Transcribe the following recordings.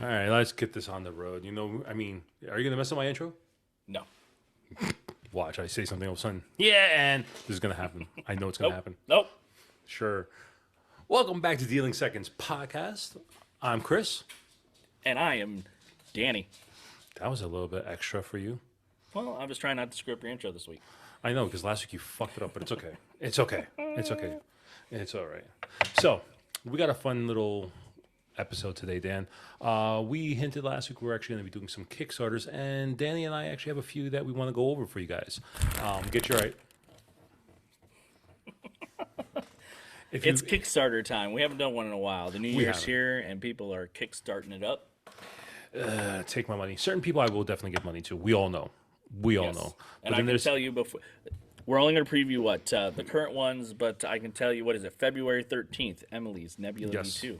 All right, let's get this on the road. I mean, are you gonna mess up my intro? No. Watch, I say something all of a sudden. Yeah, and this is gonna happen. I know it's gonna happen. Nope. Sure. Welcome back to Dealing Seconds podcast. I'm Chris. And I am Danny. That was a little bit extra for you. Well, I was trying not to screw up your intro this week. I know, because last week you fucked it up, but it's okay. It's okay. It's okay. It's all right. So, we got a fun little episode today, Dan. We hinted last week we were actually going to be doing some Kickstarters, and Danny and I actually have a few that we want to go over for you guys. Get you right. It's Kickstarter time. We haven't done one in a while. The New Year's here, and people are kickstarting it up. Take my money. Certain people I will definitely give money to. We all know. We all know. But and I can tell you before, we're only going to preview what the current ones, but I can tell you, what is it, February 13th, Emily's Nebula V2.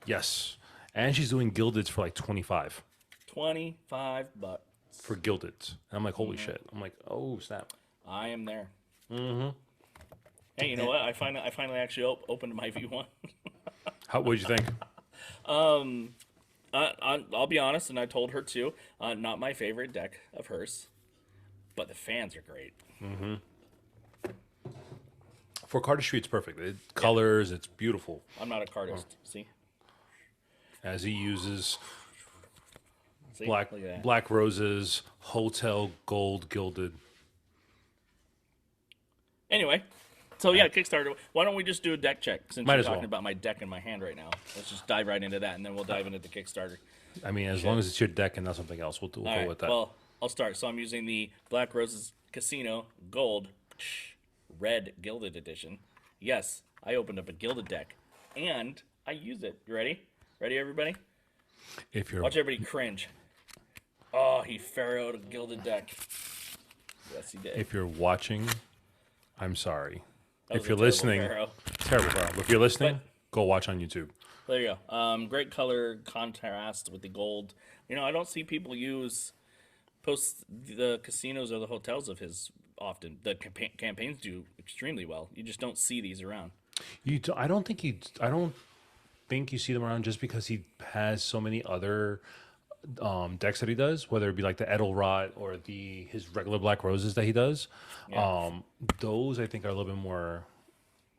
Yes. And she's doing Gildeds for like $25. $25. For Gildeds. And I'm like, holy shit. I'm like, oh, snap. I am there. Mm-hmm. Hey, you know what? I finally actually opened my V1. What'd you think? I'll be honest, and I told her too, not my favorite deck of hers, but the fans are great. Mm-hmm. For cardistry, it's perfect. It colors, it's beautiful. I'm not a cardist. See? As he uses black roses, hotel gold gilded. Anyway, so yeah, Kickstarter. Why don't we just do a deck check since you're talking well. about my deck in my hand right now? Let's just dive right into that, and then we'll dive into the Kickstarter. I mean, as long as it's your deck and not something else, we'll go with that. Well, I'll start. So I'm using the Black Roses Casino Gold Red Gilded Edition. Yes, I opened up a Gilded deck, and I use it. You ready? Ready, everybody? Watch everybody cringe. Oh, he pharaohed a Gilded deck. Yes, he did. If you're watching, I'm sorry. If you're listening, terrible pharaoh. If you're listening, go watch on YouTube. There you go. Great color contrast with the gold. You know, I don't see people post the casinos or the hotels of his often. The campaigns do extremely well. You just don't see these around. I don't think you see them around just because he has so many other decks that he does, whether it be like the Edelrod or his regular Black Roses that he does. Yeah. Those I think are a little bit more,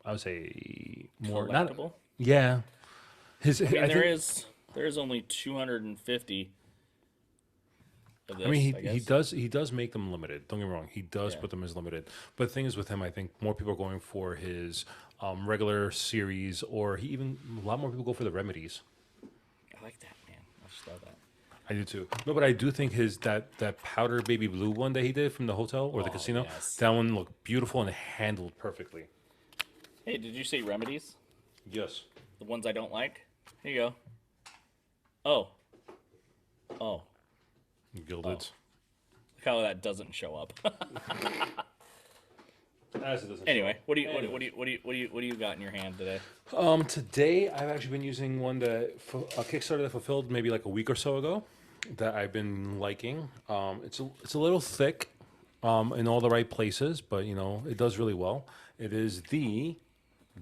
I would say, more collectible. Yeah. There is only 250 of this, I mean, he does make them limited. Don't get me wrong. He does put them as limited. But the thing is with him, I think more people are going for his regular series, or a lot more people go for the remedies. I like that, man. I just love that. I do too. No, but I do think that powder baby blue one that he did from the hotel or the casino, that one looked beautiful and handled perfectly. Hey, did you say remedies? Yes. The ones I don't like? Here you go. Oh. Gilded. Oh. Look how that doesn't show up. Anyway, what do you got in your hand today? Today I've actually been using one a Kickstarter that fulfilled maybe like a week or so ago that I've been liking. It's a little thick in all the right places, but it does really well. It is the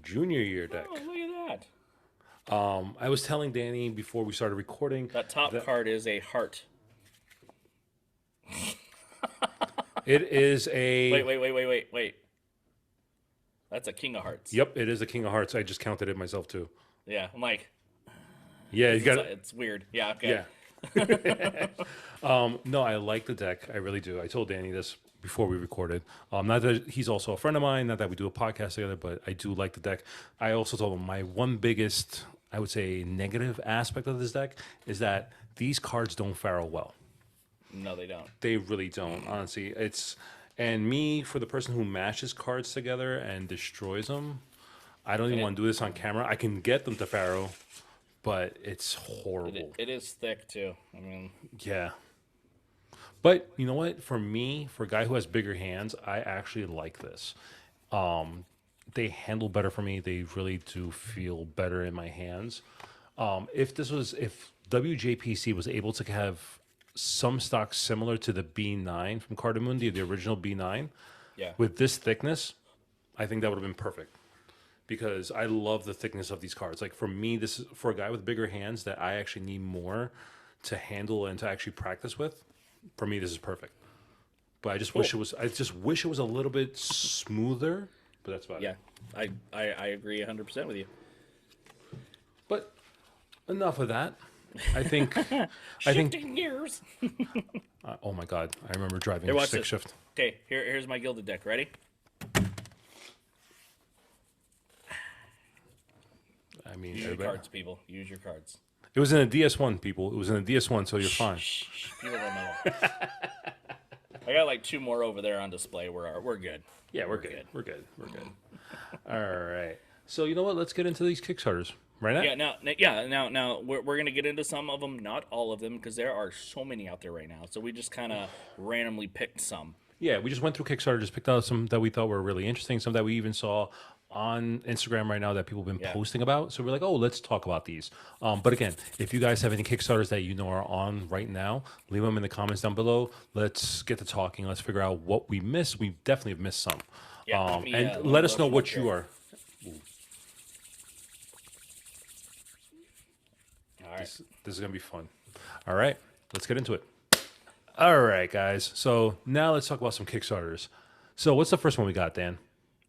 Junior Year deck. Oh, look at that. I was telling Danny before we started recording that top card is a heart. It is a Wait. That's a King of Hearts. Yep, it is a King of Hearts. I just counted it myself too. Yeah, I'm like, yeah, you got it's weird. Yeah, okay. Yeah. No, I like the deck. I really do. I told Danny this before we recorded. Not that he's also a friend of mine, not that we do a podcast together, but I do like the deck. I also told him my one biggest, I would say, negative aspect of this deck is that these cards don't faro well. No, they don't. They really don't, honestly. And me, for the person who mashes cards together and destroys them, I don't even want to do this on camera. I can get them to faro, but it's horrible. It is thick, too. I mean... Yeah. But you know what? For me, for a guy who has bigger hands, I actually like this. They handle better for me. They really do feel better in my hands. If WJPC was able to have some stock similar to the B9 from Cardamundi, the original B9, with this thickness, I think that would have been perfect. Because I love the thickness of these cards. Like for me, this is for a guy with bigger hands that I actually need more to handle and to actually practice with, for me, this is perfect. But I just Cool. wish it was. I just wish it was a little bit smoother. But that's about Yeah, it. I agree 100% with you. But enough of that. I think. I think. Shifting gears. Oh my God! I remember driving Here, watch stick this. shift. Okay, here's my Gilded deck. Ready? I mean, Use your everybody- cards, people. Use your cards. it was in a DS1, people. It was in a DS1, so you're fine. Shh, people don't know. I got like 2 more over there on display. We're good. Yeah, we're good. We're good. We're good. All right. So you know what? Let's get into these Kickstarters right now. Now we're gonna get into some of them, not all of them, because there are so many out there right now. So we just kind of randomly picked some. Yeah, we just went through Kickstarter, just picked out some that we thought were really interesting, some that we even saw on Instagram right now that people have been Yeah. posting about. So we're like, oh, let's talk about these. But again, if you guys have any Kickstarters that you know are on right now, leave them in the comments down below. Let's get to talking. Let's figure out what we missed. We definitely have missed some. Yeah, let And me let us know look what here. you are. All right. This is going to be fun. All right, let's get into it. All right, guys. So now let's talk about some Kickstarters. So what's the first one we got, Dan?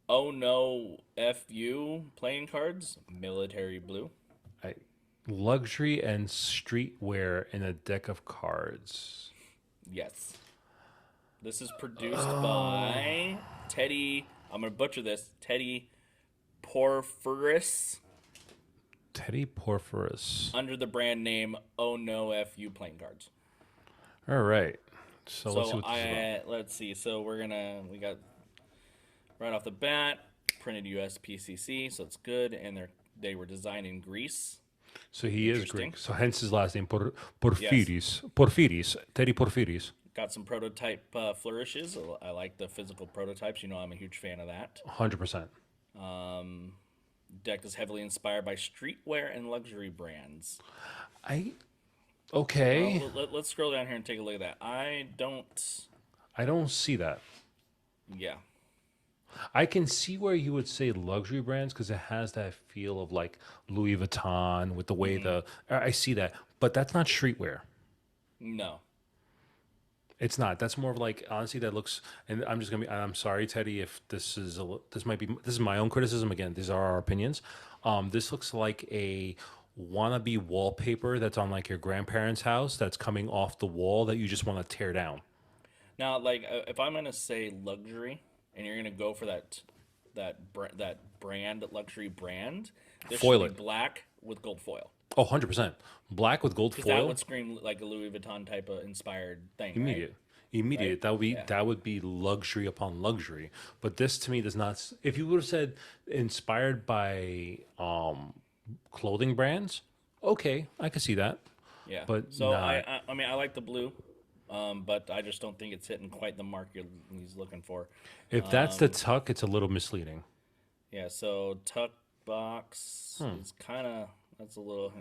Oh no, FU playing cards, military blue. Luxury and streetwear in a deck of cards. Yes. This is produced by Teddy. I'm gonna butcher this. Teddy Porphyris Teddy Porphyris. under the brand name Oh No FU playing cards. All right. So, let's see So what this is about. let's see. So we got right off the bat printed US PCC, so it's good, and they were designed in Greece. So he is Interesting. Greek. So hence his last name, Porphyris. Porphyris. Teddy Porphyris. Got some prototype flourishes. I like the physical prototypes. You know, I'm a huge fan of that. 100%. Deck is heavily inspired by streetwear and luxury brands. Okay. Let's scroll down here and take a look at that. I don't see that. yeah. I can see where you would say luxury brands because it has that feel of like Louis Vuitton with the way I see that, but that's not streetwear. No. It's not. That's more of like honestly that looks. And I'm just gonna be. I'm sorry, Teddy, if this is this might be. This is my own criticism. Again, these are our opinions. This looks like a wannabe wallpaper that's on like your grandparents' house that's coming off the wall that you just want to tear down. Now, like, if I'm gonna say luxury, and you're gonna go for that brand luxury brand, this Foil should it. be black with gold foil. Oh, 100%. Black with gold Because that foil. would scream like a Louis Vuitton type of inspired thing. Immediate. Right? Immediate. Right? That would be Yeah. that would be luxury upon luxury. But this to me does not. If you would have said inspired by clothing brands, okay, I could see that. Yeah. But so nah. I mean I like the blue, but I just don't think it's hitting quite the mark he's looking for. If that's the tuck, it's a little misleading. Yeah. So tuck box is kind of that's a little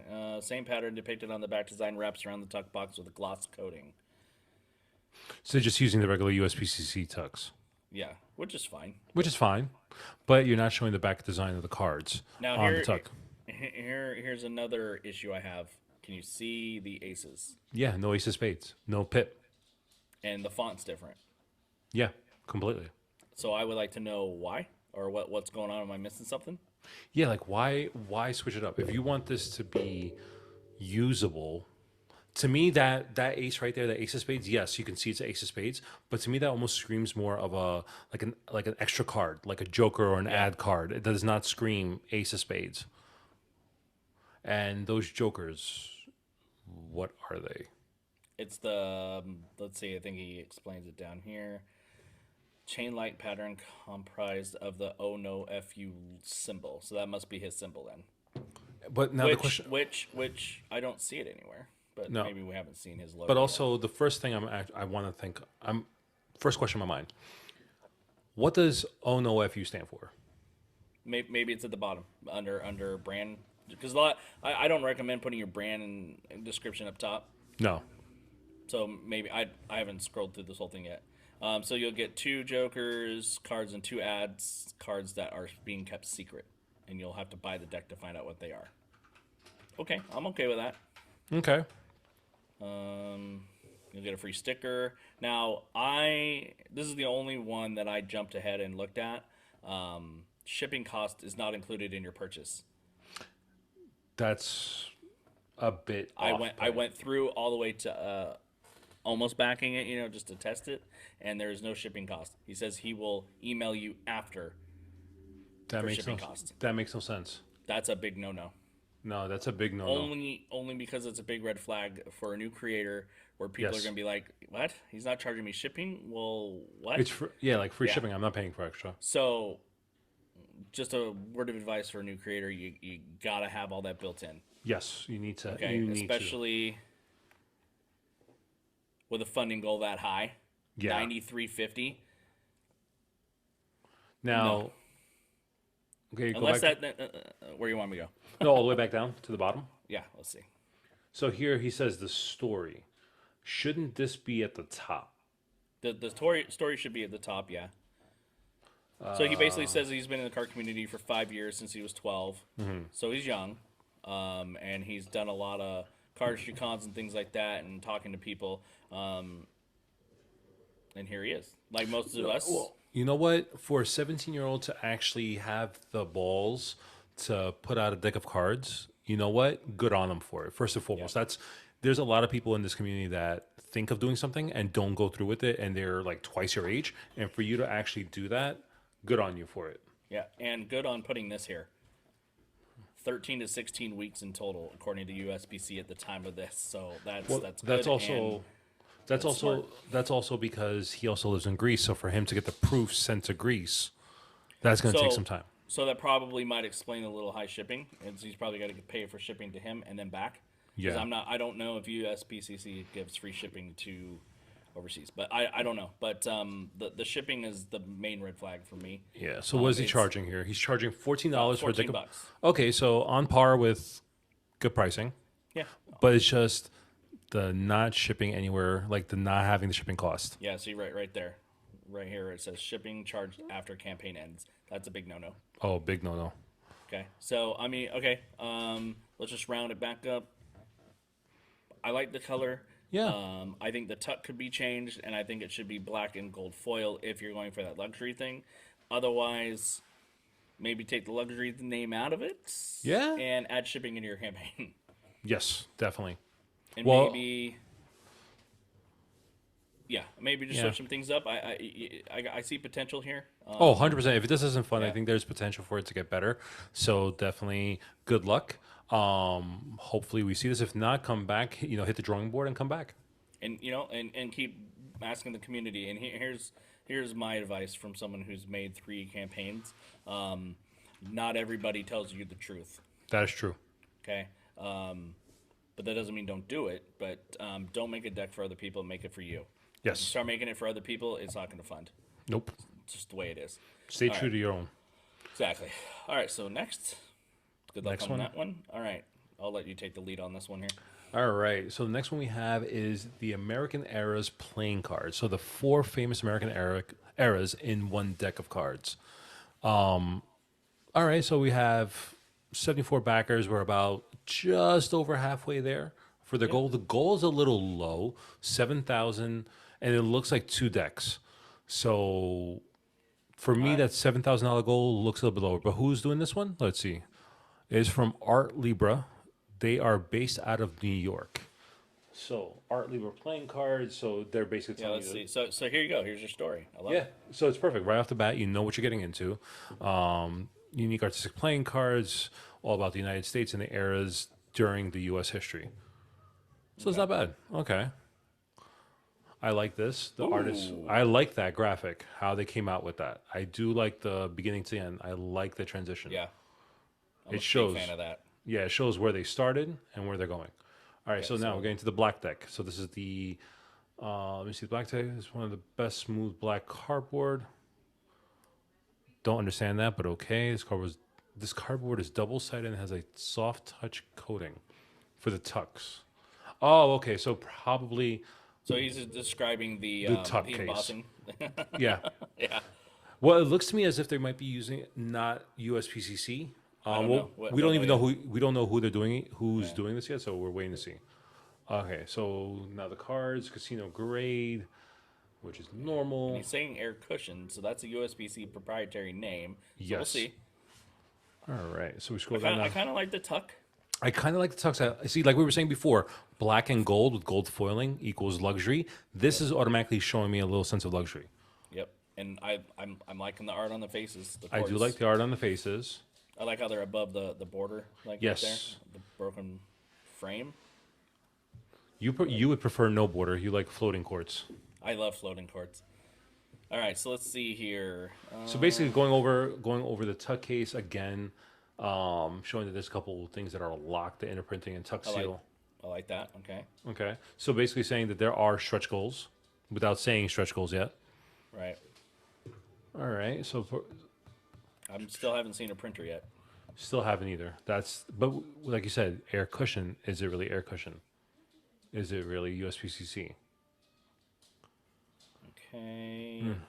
same pattern depicted on the back design wraps around the tuck box with a gloss coating. So just using the regular USPCC tucks, Yeah, which is fine. which is fine, but you're not showing the back design of the cards Now on the tuck. here's another issue I have. Can you see the aces? Yeah, no ace of spades, no pip. And the font's different. Yeah, completely. So I would like to know why or what's going on. Am I missing something? Yeah, like why switch it up? If you want this to be usable, to me that ace right there, that ace of spades, yes, you can see it's an ace of spades, but to me that almost screams more of a like an extra card, like a joker or an ad card. It does not scream ace of spades. And those jokers, what are they? It's the let's see. I think he explains it down here. Chain-like pattern comprised of the Oh No FU symbol. So that must be his symbol then. But now the question, Which I don't see it anywhere. But No. maybe we haven't seen his logo. but also the first thing I want to think, first question in my mind. What does Oh No FU stand for? Maybe it's at the bottom under brand. Because I don't recommend putting your brand and description up top. No. So maybe I haven't scrolled through this whole thing yet. So you'll get 2 jokers cards and 2 ads cards that are being kept secret, and you'll have to buy the deck to find out what they are. Okay, I'm okay with that. Okay. You'll get a free sticker. Now, this is the only one that I jumped ahead and looked at. Shipping cost is not included in your purchase. That's a bit I off. went through all the way to almost backing it, just to test it, and there is no shipping cost. He says he will email you after That for makes shipping no cost. that makes no sense. That's a big no-no. No, that's a big no. Only because it's a big red flag for a new creator where people Yes. are going to be like, "What? He's not charging me shipping? Well, what?" It's like free Yeah. shipping. I'm not paying for extra. So, just a word of advice for a new creator: you gotta have all that built in. Yes, you need to. Okay, You need to. especially with a funding goal that high, Yeah. 9350. Now, No. okay, go Unless back. where you want me to go? No, all the way back down to the bottom. Yeah, let's see. So here he says the story. Shouldn't this be at the top? The story should be at the top. Yeah. So he basically says he's been in the card community for 5 years since he was 12. So he's young, and he's done a lot of cardistry cons and things like that, and talking to people. And here he is, like most of us. Well, you know what? For a 17-year-old to actually have the balls to put out a deck of cards, you know what? Good on him for it. First and foremost, there's a lot of people in this community that think of doing something and don't go through with it, and they're like twice your age. And for you to actually do that, good on you for it. Yeah, and good on putting this here. 13 to 16 weeks in total, according to USPC at the time of this. So that's good. That's also that's also because he also lives in Greece. So for him to get the proof sent to Greece, that's going to take some time. So that probably might explain a little high shipping, and he's probably got to pay for shipping to him and then back. Yeah. I don't know if USPCC gives free shipping to overseas, but I don't know. But the shipping is the main red flag for me. Yeah. So what is he charging here? He's charging $14 for a deck of. $14. Okay, so on par with good pricing, Yeah. but it's just the not shipping anywhere, like the not having the shipping cost. Yeah. See right there, right here it says shipping charged after campaign ends. That's a big no-no. Oh, big no. Okay. So I mean, okay. Let's just round it back up. I like the color. Yeah. I think the tuck could be changed, and I think it should be black and gold foil if you're going for that luxury thing. Otherwise, maybe take the luxury name out of it. Yeah. And add shipping into your campaign. Yes, definitely. And Well- maybe, yeah, maybe just switch some things up. I see potential here. Oh, 100%. If this isn't fun, I yeah. think there's potential for it to get better. So definitely good luck. Hopefully we see this. If not, come back, hit the drawing board and come back. And and keep asking the community. And here's my advice from someone who's made 3 campaigns. Not everybody tells you the truth. That is true. Okay. But that doesn't mean don't do it. But don't make a deck for other people. Make it for you. Yes. You start making it for other people, it's not going to fund. Nope. It's just the way it is. Stay All true right. to your own. Exactly. All right. So next, good luck Next on one. that one. All right. I'll let you take the lead on this one here. All right. So the next one we have is the American Eras playing cards. So the 4 famous American eras in one deck of cards. All right. So we have 74 backers. We're about just over halfway there for the goal. The goal is a little low, 7,000, and it looks like 2 decks. So for me, that $7,000 goal looks a little bit lower. But who's doing this one? Let's see. It's from Art Libra. They are based out of New York. So Art Libra playing cards. So they're basically Yeah. telling Let's you. see. So here you go. Here's your story. I love Yeah. it. So it's perfect right off the bat. You know what you're getting into. Unique artistic playing cards, all about the United States and the eras during the U.S. history. So it's not bad. Okay. I like this. The artist. I like that graphic. How they came out with that. I do like the beginning to the end. I like the transition. Yeah. I'm It a shows. big fan of that. Yeah, it shows where they started and where they're going. All right, so now we're getting to the black deck. So this is the, let me see, the black deck is one of the best smooth black cardboard. Don't understand that, but okay. This cardboard is double-sided and has a soft touch coating for the tucks. Oh, okay, so probably, So he's describing the tuck the case. embossing. yeah. Yeah. Well, it looks to me as if they might be using not USPCC. don't know. We don't even know know who they're doing, who's doing this yet. So we're waiting to see. Okay, so now the cards, casino grade, which is And normal. he's saying air cushion, so that's a USB-C proprietary name. So we'll Yes. see. All right, so we scroll down I now. kind of like the tuck. I kind of like the tux. See, like we were saying before, black and gold with gold foiling equals luxury. This Yep. is automatically showing me a little sense of luxury. Yep. And I'm liking the art on the faces, the I do like quartz. the art on the faces. I like how they're above the border, like right there, Yes, the broken frame. you would prefer no border. You like floating quartz. I love floating quartz. All right, so let's see here. So basically, going over the tuck case again, showing that there's a couple of things that are locked: the inner printing and tuck I like seal. I like that. Okay, Okay, so basically saying that there are stretch goals, without saying stretch goals yet. right. All right, so I'm still haven't seen a printer yet. still haven't either. But like you said, air cushion. Is it really air cushion? Is it really USB-C? Okay, and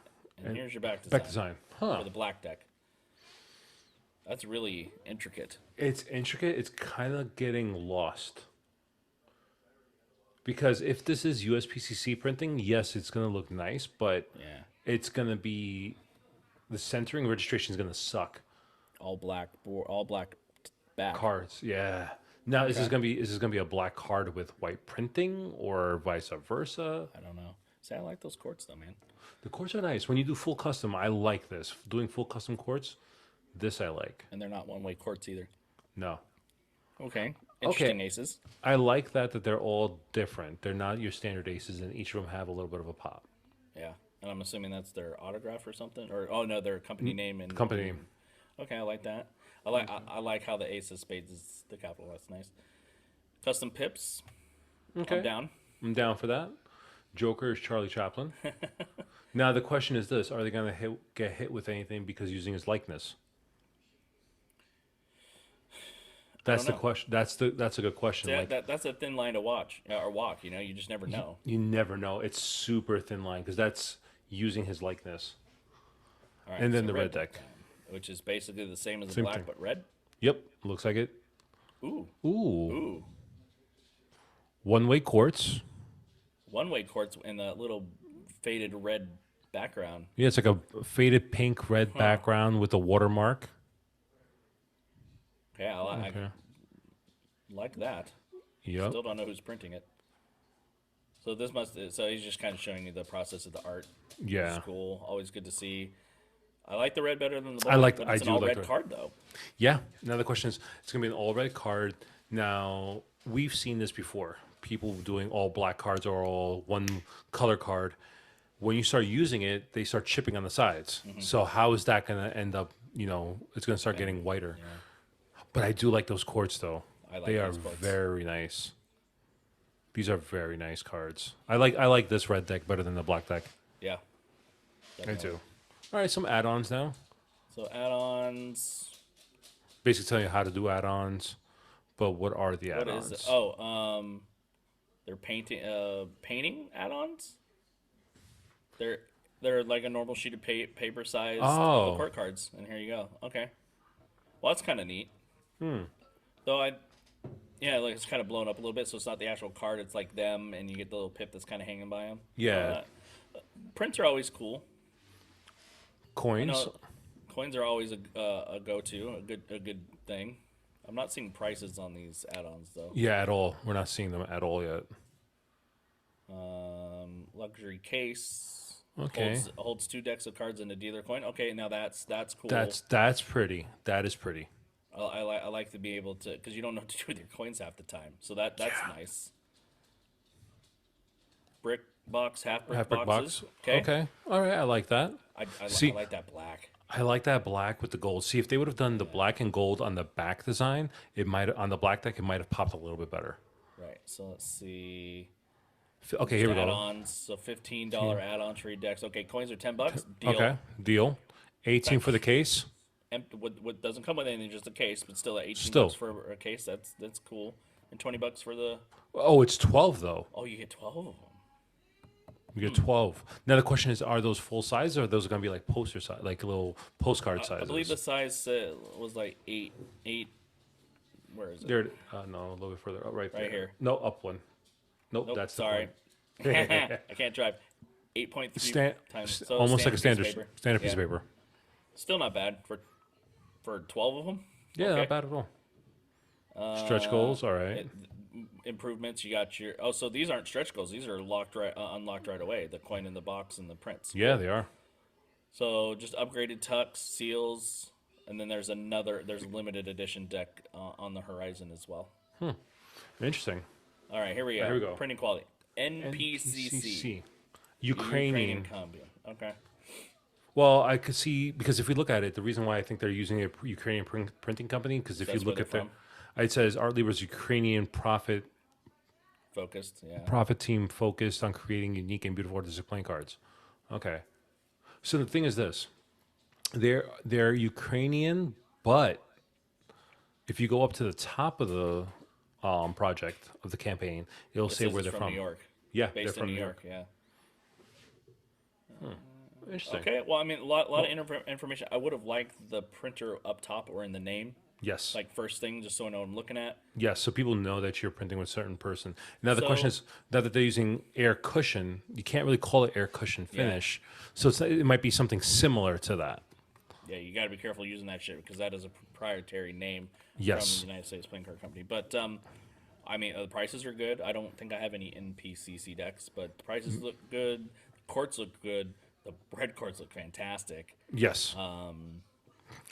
And here's your back design, Back design, huh? for the black deck. That's really intricate. It's intricate. It's kind of getting lost. Because if this is USB-C printing, yes, it's going to look nice, but Yeah, it's going to be the centering registration is going to suck. all black back. Cards, yeah. Now, is this going to be a black card with white printing or vice versa? I don't know. See, I like those quartz though, man. The quartz are nice. When you do full custom, I like this. Doing full custom quartz, this I like. And they're not one-way quartz either. No. Okay, interesting Okay. aces. I like that they're all different. They're not your standard aces, and each of them have a little bit of a pop. Yeah, and I'm assuming that's their autograph or something, or oh no, their company name and Company name. Okay, I like that. I like how the ace of spades is the capital. That's nice. Custom pips. Okay. I'm down. I'm down for that. Joker is Charlie Chaplin. Now the question is this: are they going to get hit with anything because using his likeness? That's don't the know. question. That's a good question. Yeah, Like that's a thin line to watch or walk. You know, you just never know. you never know. It's super thin line because that's using his likeness. All right, And then so the red deck. time, which is basically the same as the Same black thing. but red. Yep, looks like it. Ooh, Ooh, ooh. one-way quartz. One-way quartz in the little faded red background. Yeah, it's like a faded pink red background with a watermark. Okay, I Okay. like that. Yep. Still don't know who's printing it. So this so he's just kind of showing you the process of the art. Yeah. It's cool. Always good to see. I like the red better than the black. But I it's an do all like red the- card though. Yeah. Now the question is, it's gonna be an all red card. Now we've seen this before. People doing all black cards or all one color card. When you start using it, they start chipping on the sides. So how is that gonna end up? It's gonna start getting whiter. But I do like those quartz though. I like They are those quartz. very nice. These are very nice cards. I like this red deck better than the black deck. Yeah. I Definitely. do. All right, some add-ons now. So add-ons. Basically telling you how to do add-ons, but what are the What add-ons? is it? Oh, they're painting add-ons. They're like a normal sheet of paper size Oh. court cards, and here you go. Okay. Well, that's kind of neat. Though yeah, like it's kind of blown up a little bit, so it's not the actual card. It's like them, and you get the little pip that's kind of hanging by them. Yeah. Prints are always cool. Coins. No, coins are always a go-to, a good thing. I'm not seeing prices on these add-ons though. Yeah, at all. We're not seeing them at all yet. Luxury case. Okay. Holds 2 decks of cards and a dealer coin. Okay, now that's cool. That's pretty. That is pretty. I like to be able to, because you don't know what to do with your coins half the time. So that's nice. Brick box, half brick Brick boxes. box. Okay. Okay. All right. I like that. See- I like that black. I like that black with the gold. See, if they would have done the black and gold on the back design, on the black deck, it might have popped a little bit better. Right. So let's see. Okay, here we go. Add-ons. So $15 add-on trade decks. Okay, coins are $10. Deal. Okay, deal. 18 for the case. What doesn't come with anything, just a case, but still at 18 Still. bucks for a case. That's cool. And $20 for the. Oh, it's 12 though. Oh, you get 12 of them. We get 12. Now the question is, are those full size or are those going to be like poster size, like little postcard sizes? I believe the size was like eight. Where is it? There, no, a little bit further. Oh, right there. here. No, up one. Nope, Nope, that's the sorry. coin. I can't drive. 8.3 Stan, times. So almost like a piece of standard paper. standard piece Yeah. of paper. Still not bad for 12 of them. Yeah, not Okay. bad at all. Stretch goals, all right. It, improvements. You got your. Oh, so these aren't stretch goals. These are unlocked right away. The coin in the box and the prints. Yeah, Cool. they are. So just upgraded tucks, seals, and then there's another. There's a limited edition deck on the horizon as well. Interesting. All right, here we All right, go. here we go. Printing quality. NPCC. NPCC. Ukrainian Ukrainian. Cambium. Okay. Well, I could see because if we look at it, the reason why I think they're using a Ukrainian printing company because if you That's where look they're at the, from. it says Art Lieber's Ukrainian Focused. Yeah. profit team focused on creating unique and beautiful artistic playing cards. Okay, so the thing is this: they're Ukrainian, but if you go up to the top of the project of the campaign, it'll It say says where it's they're from from. New York. Yeah, they're Based in from New York. Yeah. Interesting. Okay. Well, I mean, a lot of information. I would have liked the printer up top or in the name, Yes. like first thing, just so I know what I'm looking at. Yes, so people know that you're printing with a certain person. Now the question So- is, now that they're using air cushion, you can't really call it air cushion finish. So it might be something similar to that. Yeah, you got to be careful using that shit because that is a proprietary name Yes. from the United States Playing Card Company. But I mean, the prices are good. I don't think I have any NPCC decks, but the prices look good. The courts look good. The red courts look fantastic. Yes.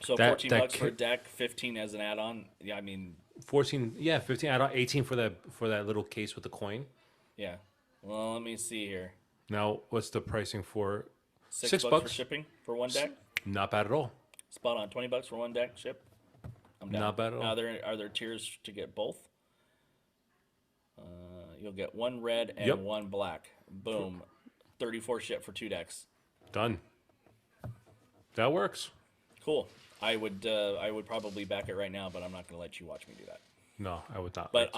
So That- 14 that bucks for a kit- deck, 15 as an add-on. Yeah, I mean, 14, yeah, 15, I don't 18 for that little case with the coin. yeah. Well, let me see here. Now, what's the pricing for Six bucks for shipping for one deck. Not bad at all. Spot on. 20 bucks for one deck ship. I'm down. Not bad at all. Now, are there tiers to get both? You'll get one red and Yep. one black. Boom. 34 ship for two decks. Done. That works. Cool. I would probably back it right now, but I'm not going to let you watch me do that. No, I would not. But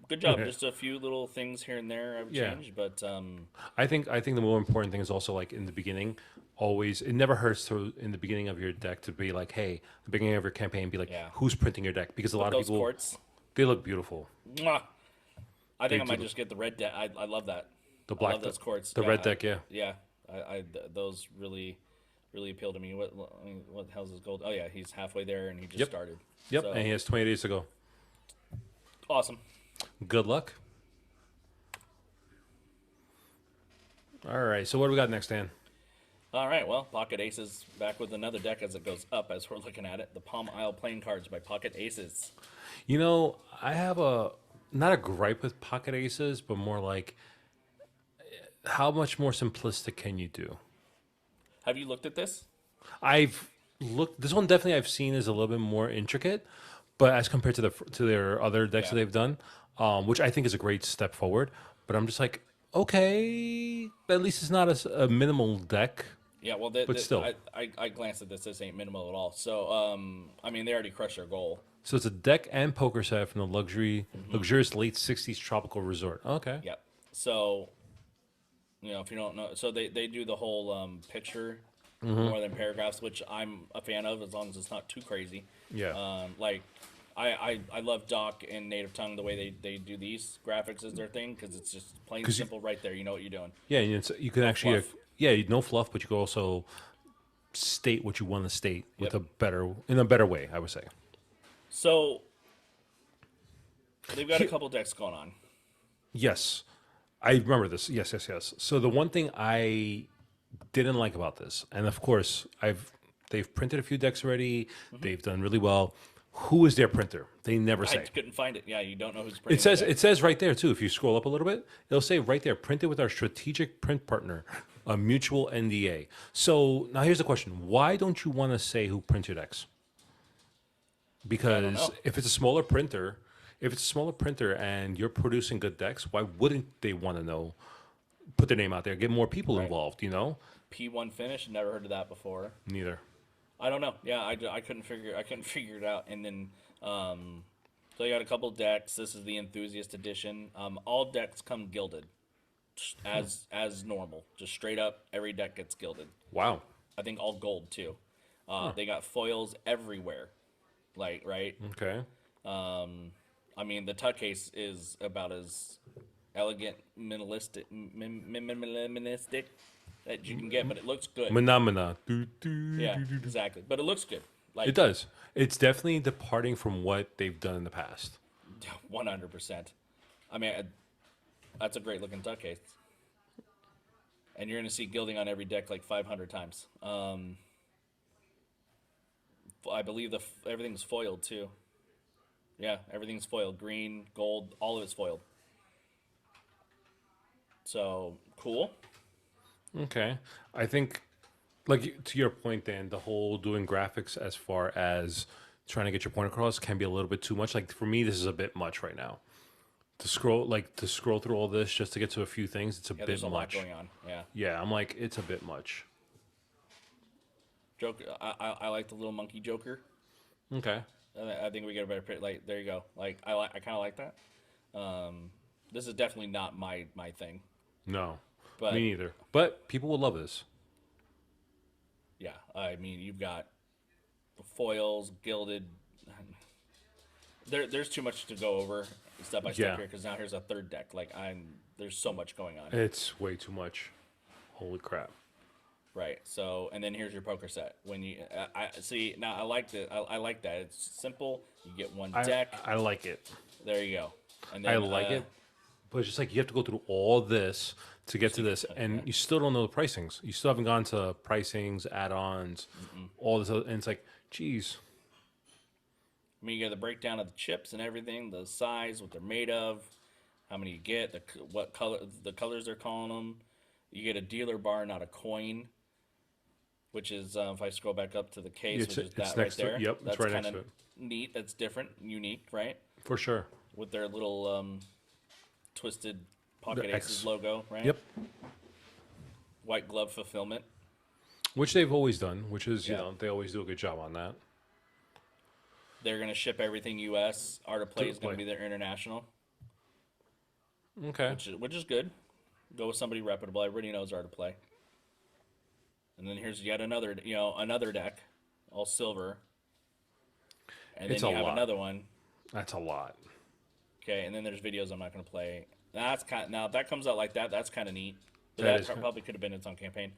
good job. Just a few little things here and there I would Yeah. change, but I think the more important thing is also like in the beginning, always it never hurts to in the beginning of your deck to be like, hey, the beginning of your campaign, be like, Yeah. who's printing your deck? Because a lot of those people courts. they look beautiful. Mwah. I think I do might look- just get the red deck. I love that. The I black, love those courts. the Yeah, red deck, yeah. Yeah, those really appeal to me. What the hell's his gold? Oh yeah, he's halfway there and he just Yep. started. Yep, So, and he has 20 days to go. awesome. Good luck. All right, so what do we got next, Dan? All right, well, Pocket Aces back with another deck as it goes up as we're looking at it. The Palm Isle Playing Cards by Pocket Aces. You know, I have not a gripe with pocket aces, but more like how much more simplistic can you do? Have you looked at this? I've looked. This one definitely I've seen is a little bit more intricate, but as compared to their other decks that Yeah. they've done, which I think is a great step forward. But I'm just like, okay, at least it's not a minimal deck. Yeah, well, But still. I glanced at this. This ain't minimal at all. So, I mean, they already crushed their goal. So it's a deck and poker set from the luxurious late '60s tropical resort. Okay. Yep. So, if you don't know, so they do the whole picture more than paragraphs, which I'm a fan of as long as it's not too crazy. Yeah. Like, I love Doc and Native Tongue the way they do these graphics as their thing because it's just plain 'Cause you- simple right there. You know what you're doing. Yeah, and you can actually, fluff. no fluff, but you can also state what you want to state with Yep. in a better way, I would say. So they've got a couple decks going on. Yes, I remember this. Yes. So the one thing I didn't like about this, and of course, they've printed a few decks already. They've done really well. Who is their printer? They never I say. couldn't find it. Yeah, you don't know who's printing. It says right there too. If you scroll up a little bit, it'll say right there, printed with our strategic print partner, a mutual NDA. So now here's the question: why don't you want to say who prints your decks? Because know. if it's a smaller printer, and you're producing good decks, why wouldn't they want to know? Put their name out there, get more people involved. P1 finish. Never heard of that before. Neither. I don't know. Yeah, I couldn't figure it out. And then so you got a couple decks. This is the Enthusiast Edition. All decks come gilded, as normal. Just straight up, every deck gets gilded. Wow. I think all gold too. They got foils everywhere. Like right. Okay. I mean, the tuck case is about as elegant, minimalistic that you can get, but it looks good. Phenomena. Yeah, exactly. But it looks good. It Like does. It's definitely departing from what they've done in the past. 100%. I mean, that's a great looking duck case. And you're going to see gilding on every deck like 500 times. I believe everything's foiled too. Yeah, everything's foiled. Green, gold, all of it's foiled. So, cool. Okay. I think, like to your point, Dan, the whole doing graphics as far as trying to get your point across can be a little bit too much. Like for me, this is a bit much right now. To scroll through all this just to get to a few things, it's a Yeah, bit there's a lot much. going on. Yeah. Yeah, I'm like, it's a bit much. Joker, I like the little monkey Joker. Okay. I think we get a better pick. Like, there you go. Like, I kind of like that. This is definitely not my thing. No, But me neither. But people will love this. yeah, I mean, you've got the foils, gilded. There's too much to go over step by step Yeah. here because now here's a third deck. Like there's so much going on. It's way too much. Holy crap. Right. So, and then here's your poker set. When you, I see now, I like that. I like that. It's simple. You get one deck. I like it. There you go. And I then, like it. But it's just like you have to go through all this to get to this, and you still don't know the pricings. You still haven't gone to pricings, add-ons, all this, and it's like, geez, I mean, you get the breakdown of the chips and everything, the size, what they're made of, how many you get, what color, the colors they're calling them. You get a dealer bar, not a coin. Which is if I scroll back up to the case, It's- which is it's that right next to it. there. Yep, it's That's right kind next to of it. neat. That's different, unique, right? for sure. With their little twisted pocket The X. aces logo, right? Yep. White glove fulfillment. Which they've always done. Which is Yeah. they always do a good job on that. They're gonna ship everything U.S. Art of Play To is gonna play. be their international, Okay. which is good. Go with somebody reputable. Everybody knows Art of Play. And then here's yet another, another deck, all silver. And then It's you a have lot. another one. That's a lot. Okay, and then there's videos I'm not going to play. Now if that comes out like that, that's kind of neat. But That that is probably could have been its own campaign.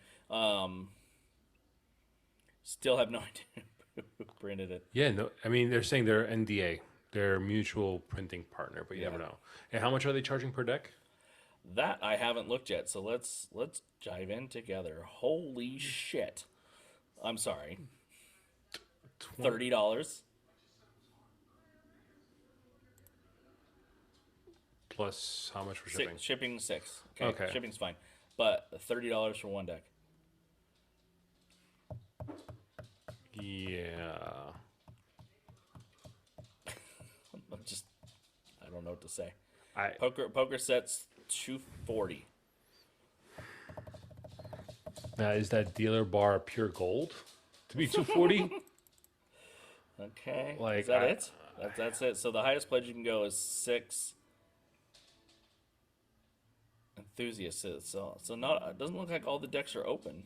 Still have no idea who printed it. Yeah. No. I mean, they're saying they're NDA, they're mutual printing partner, but you never know. And how much are they charging per deck? That I haven't looked yet, so let's dive in together. Holy shit! I'm sorry. $30 Plus how much for shipping? shipping 6. Okay. Shipping's fine, but $30 for one deck. Yeah. I don't know what to say. I Poker sets $240. Now, is that dealer bar pure gold to be 240? Okay. Like, Is that it? That's it. So the highest pledge you can go is 6 enthusiasts. So not. It doesn't look like all the decks are open.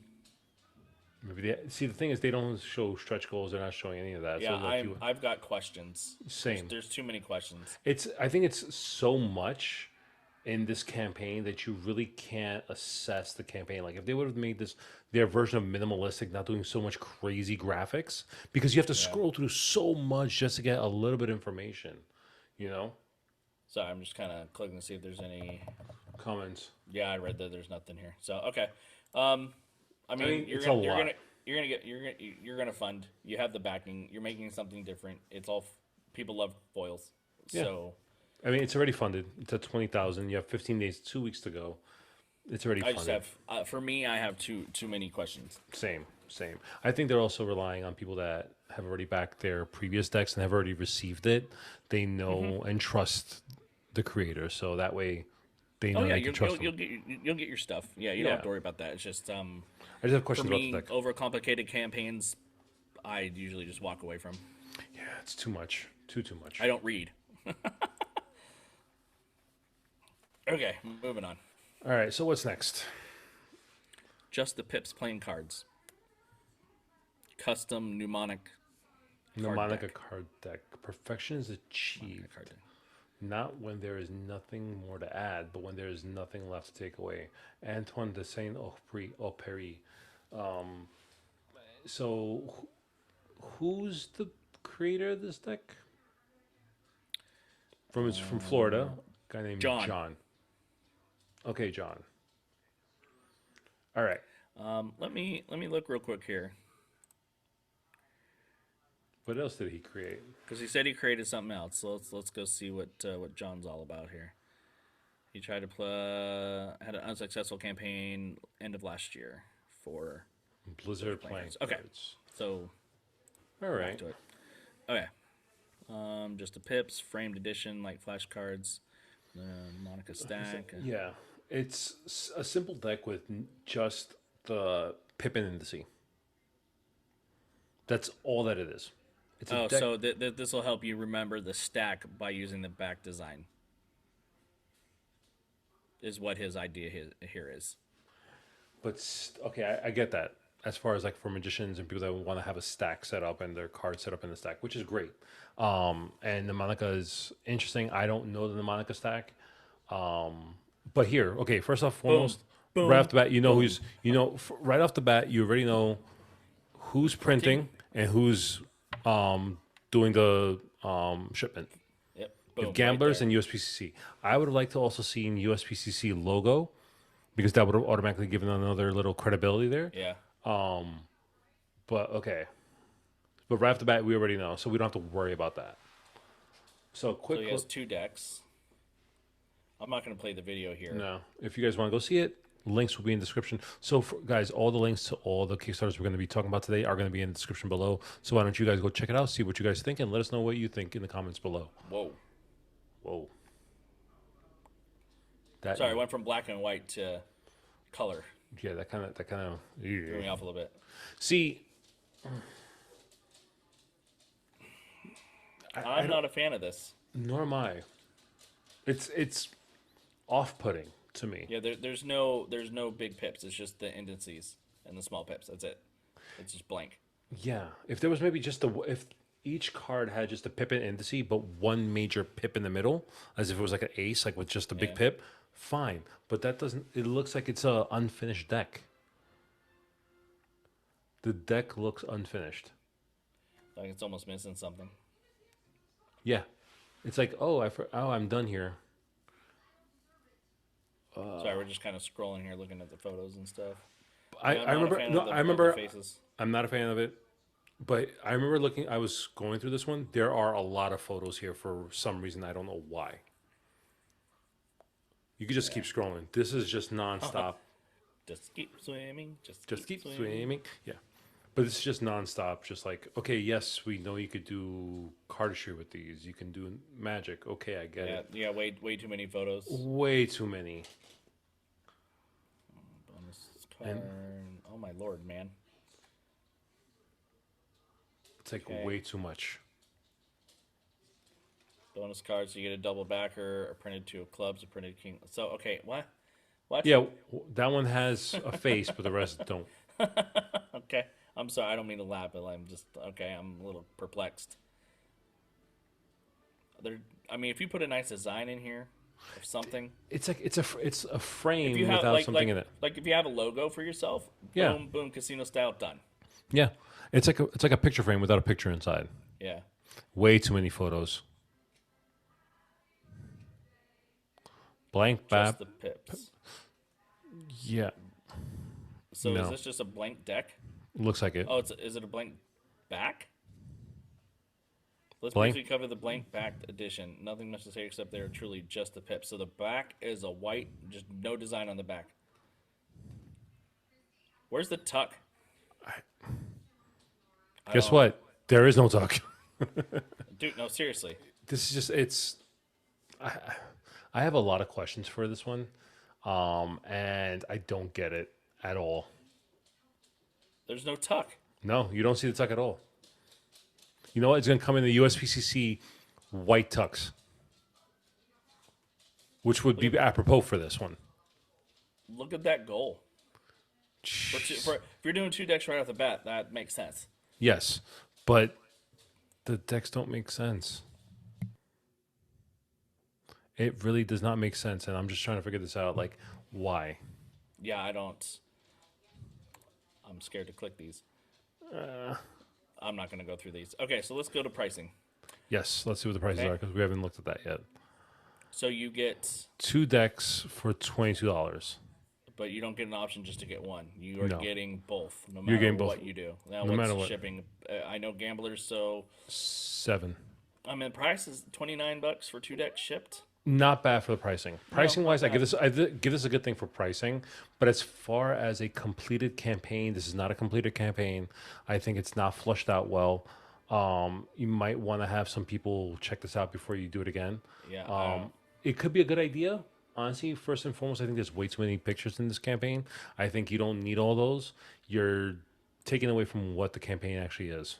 Maybe see, the thing is, they don't show stretch goals. They're not showing any of that. Yeah, so like I've got questions. Same. There's too many questions. I think it's so much in this campaign that you really can't assess the campaign. Like if they would have made this their version of minimalistic, not doing so much crazy graphics, because you have to scroll through so much just to get a little bit of information, you know? So I'm just kind of clicking to see if there's any. Comments. Yeah, I read that there's nothing here. So okay. I mean, it's a lot. you're gonna fund. You have the backing. You're making something different. It's all people love foils. Yeah. So I mean, it's already funded. It's at 20,000. You have 15 days, 2 weeks to go. It's already I funded. just have for me, I have too many questions. Same. I think they're also relying on people that have already backed their previous decks and have already received it. They know and trust the creator, so that way they know Oh yeah, they can trust them. you'll get your stuff. Yeah, you don't have to worry about that. It's just I just have for questions about me, the deck. overcomplicated campaigns, I usually just walk away from. Yeah, it's too much. Too much. I don't read. Okay, moving on. All right, so what's next? Just the Pips playing cards. Custom mnemonic Mnemonic deck. card deck. Perfection is achieved. card deck. Not when there is nothing more to add, but when there is nothing left to take away. Antoine de Saint Exupéry. Um, so, who's the creator of this deck? From Florida, guy named John. John. Okay, John. All right. Let me look real quick here What else did he create? because he said he created something else. So let's go see what John's all about here. He tried to play had an unsuccessful campaign end of last year for Blizzard playing Okay. cards. so All back right. to it. Okay. Just the pips, framed edition, like flashcards, the Monica stack. Yeah, it's a simple deck with just the Pippin and the sea. That's all that it is. It's a Oh, deck, so this will help you remember the stack by using the back design. Is what his idea here is. but okay, I get that. As far as like for magicians and people that want to have a stack set up and their cards set up in the stack, which is great. And the Monica is interesting. I don't know the mnemonic stack, but here, okay. First off, foremost, Boom. right off the bat, you know Boom. who's right off the bat, you already know who's printing and who's doing the shipment. Yep. You Boom. have Gamblers right and USPCC. I would like to also see an USPCC logo because that would have automatically given another little credibility there. there. Yeah. But okay. But right off the bat, we already know, so we don't have to worry about that. So quick So he has look. 2 decks. I'm not going to play the video here. No, if you guys want to go see it, links will be in the description. So guys, all the links to all the Kickstarters we're going to be talking about today are going to be in the description below. So why don't you guys go check it out, see what you guys think, and let us know what you think in the comments below. Whoa. Whoa. That, Sorry, I went from black and white to color. yeah, that kind of Threw me off a little bit. See, I'm not a fan of this. nor am I. It's off-putting to me. Yeah, there's no big pips. It's just the indices and the small pips. That's it. It's just blank. Yeah, if there was maybe just if each card had just a pip and indice, but one major pip in the middle, as if it was like an ace, like with just a big Yeah. pip, fine. But that doesn't. It looks like it's a unfinished deck. The deck looks unfinished. Like it's almost missing something. Yeah, it's like I'm done here. Sorry, we're just kind of scrolling here, looking at the photos and stuff. I I'm not a remember. fan No, of the- I of the remember. faces. I'm not a fan of it, but I remember looking. I was going through this one. There are a lot of photos here for some reason. I don't know why. You could just keep scrolling. This is just nonstop. Just keep swimming. Just keep swimming. Yeah. But it's just nonstop. Just like, okay, yes, we know you could do cardistry with these. You can do magic. Okay, I get Yeah, it. yeah. Way too many photos. Way too many. Bonus card. Oh my lord, man. It's like Okay. way too much. Bonus cards. So you get a double backer, a printed 2 of clubs, a printed king. So okay, what? What? Yeah, that one has a face, but the rest don't. Okay. I'm sorry. I don't mean to laugh, but I'm just okay. I'm a little perplexed. I mean, if you put a nice design in here of something, It's like it's a frame if you have without like something in it. like if you have a logo for yourself, Yeah. boom, boom, casino style, done. Yeah, it's like a picture frame without a picture inside. Yeah. Way too many photos. Blank Just bap. the pips. Yeah, So No. is this just a blank deck? looks like it. Oh, is it a blank back? Let's Blank- briefly cover the blank back edition. Nothing much to say except they are truly just the pips. So the back is a white, just no design on the back. Where's the tuck? Guess what? There is no tuck. Dude, no, seriously. This is just I have a lot of questions for this one, and I don't get it at all. There's no tuck. No, you don't see the tuck at all. You know what? It's going to come in the USPCC white tucks, which would be apropos for this one. Look at that goal. If you're doing 2 decks right off the bat, that makes sense. Yes, but the decks don't make sense. It really does not make sense, and I'm just trying to figure this out. Like, why? Yeah, I don't. I'm scared to click these. I'm not going to go through these. Okay, so let's go to pricing. Yes, let's see what the prices Okay. are because we haven't looked at that yet. So you get, 2 decks for $22. but you don't get an option just to get one. You are No, getting both, no you're matter getting both, what you do. Now, no what's matter what. shipping? I know gamblers, so 7. I mean, the price is $29 for 2 decks shipped. Not bad for the pricing. No, Pricing not wise, bad. give this a good thing for pricing. But as far as a completed campaign, this is not a completed campaign. I think it's not flushed out well. You might want to have some people check this out before you do it again. Yeah, It could be a good idea. Honestly, first and foremost, I think there's way too many pictures in this campaign. I think you don't need all those. You're taking away from what the campaign actually is.